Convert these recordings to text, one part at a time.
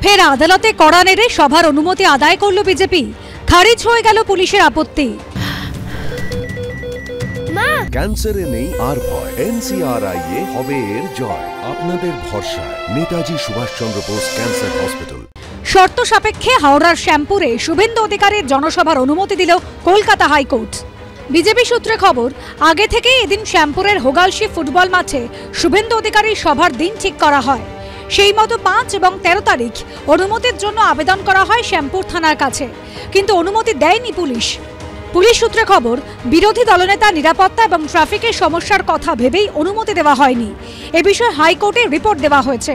ফের আদালতে কড়া নেড়ে সভার অনুমতি আদায় করল বিজেপি। খারিজ হয়ে গেল পুলিশের আপত্তি। ক্যান্সারে নেই আর ভয়, NCRI এ হবে এর জয়। আপনাদের ভরসা নেতাজি সুভাষচন্দ্র বোস ক্যান্সার হসপিটাল। শর্ত সাপেক্ষে হাওড়ার শ্যামপুরে শুভেন্দু অধিকারীর জনসভার অনুমতি দিল কলকাতা হাইকোর্ট। বিজেপি সূত্রে খবর, আগে থেকেই এদিন শ্যামপুরের হোগালসি ফুটবল মাঠে শুভেন্দু অধিকারীর সভার দিন ঠিক করা হয়। সেই মতো 5 এবং 13 তারিখ অনুমতির জন্য আবেদন করা হয় শ্যামপুর থানার কাছে, কিন্তু অনুমতি দেয়নি পুলিশ। পুলিশ সূত্রে খবর, বিরোধী দলনেতা নিরাপত্তা এবং ট্রাফিকের সমস্যার কথা ভেবেই অনুমতি দেওয়া হয়নি। এ বিষয়ে হাইকোর্টে রিপোর্ট দেওয়া হয়েছে।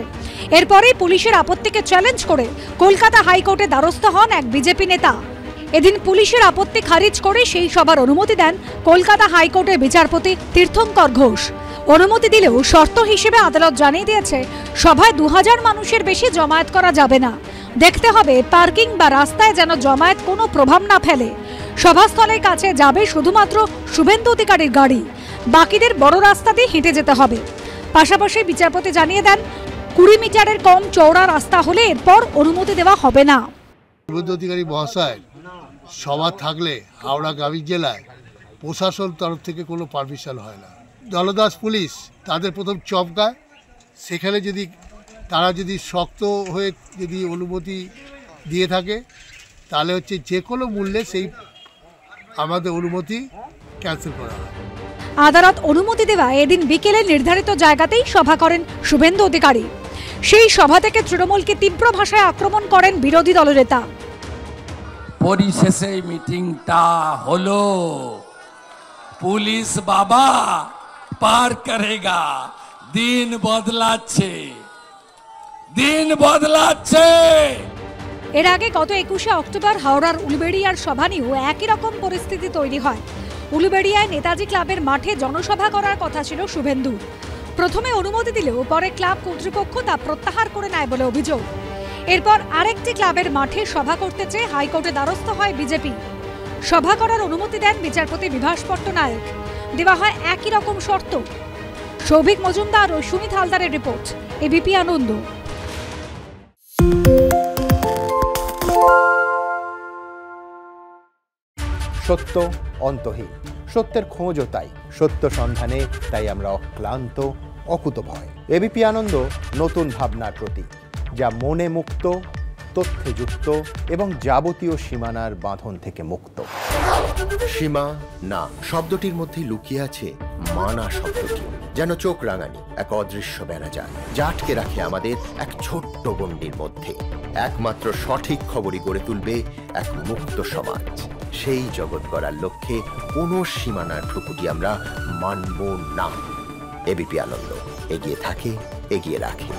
এরপরেই পুলিশের আপত্তিকে চ্যালেঞ্জ করে কলকাতা হাইকোর্টে দ্বারস্থ হন এক বিজেপি নেতা। এদিন পুলিশের আপত্তি খারিজ করে সেই সভার অনুমতি দেন কলকাতা হাইকোর্টের বিচারপতি তীর্থঙ্কর ঘোষ। অনুমতি দিলেও শর্ত হিসেবে আদালত জানিয়ে দিয়েছে, সভায় 2000 মানুষের বেশি জমায়েত করা যাবে না। দেখতে হবে পার্কিং বা রাস্তায় যেন জমায়েত কোনো প্রভাব না ফেলে। সভাস্থলের কাছে যাবে শুধুমাত্র শুভেন্দু অধিকারীর গাড়ি, বাকিদের বড় রাস্তা দিয়ে হেঁটে যেতে হবে। পাশাপাশি বিচারপতি জানিয়ে দেন, 20 মিটারের কম চওড়া রাস্তা হলে এরপর অনুমতি দেওয়া হবে না। শুভেন্দু অধিকারী মহাশয় সভা থাকলে হাওড়া গ্রামীণ জেলায় প্রশাসন তরফ থেকে কোনো পারমিশন হয় না। দলদাস পুলিশ তাদের প্রথম চমকায়, সেখানে তারা যদি শক্ত হয়ে অনুমতি দিয়ে থাকে, তাহলে যে কোনো মূল্যে সেই আমাদের অনুমতি ক্যান্সেল করা হয়। আদালত অনুমতি দেওয়া এদিন বিকেলে নির্ধারিত জায়গাতেই সভা করেন শুভেন্দু অধিকারী। সেই সভা থেকে তৃণমূলকে তীব্র ভাষায় আক্রমণ করেন বিরোধী দলনেতা। পরিশেষে মিটিংটা হলো, পুলিশ বাবা পার করেগা, দিন বদলাচ্ছে। এর আগে গত 21শে অক্টোবর হাওড়ার উলুবেড়িয়ার সভা নিয়েও একই রকম পরিস্থিতি তৈরি হয়। উলুবেড়িয়ায় নেতাজি ক্লাবের মাঠে জনসভা করার কথা ছিল শুভেন্দুর। প্রথমে অনুমতি দিলেও পরে ক্লাব কর্তৃপক্ষ তা প্রত্যাহার করে নেয় বলে অভিযোগ। এরপর আরেকটি ক্লাবের মাঠে সভা করতে চেয়ে হাইকোর্টে দ্বারস্থ হয় বিজেপি। সভা করার অনুমতি দেন বিচারপতি বিভাস পট্টনায়ক। দেওয়া হয় একই রকম শর্ত। সৌভিক মজুমদার ও সুনীত হালদারের রিপোর্ট, এবিপি আনন্দ। সত্য অন্তহীন, সত্যের খোঁজও তাই, সত্য সন্ধানে তাই আমরা অক্লান্ত, অকুতভয়। এবিপি আনন্দ নতুন ভাবনার প্রতীক, যা মনে মুক্ত, তথ্যে যুক্ত এবং যাবতীয় সীমানার বাঁধন থেকে মুক্ত। সীমা না শব্দটির মধ্যে লুকিয়ে আছে মানা শব্দটি, যেন চোখ রাঙানি এক অদৃশ্য বেড়াজাল, যা আটকে রাখে আমাদের এক ছোট্ট গণ্ডির মধ্যে। একমাত্র সঠিক খবরই গড়ে তুলবে এক মুক্ত সমাজ। সেই জগৎ গড়ার লক্ষ্যে কোনো সীমানার ঠুকুটি আমরা মানব না। এবিপি আনন্দ এগিয়ে থাকে, এগিয়ে রাখে।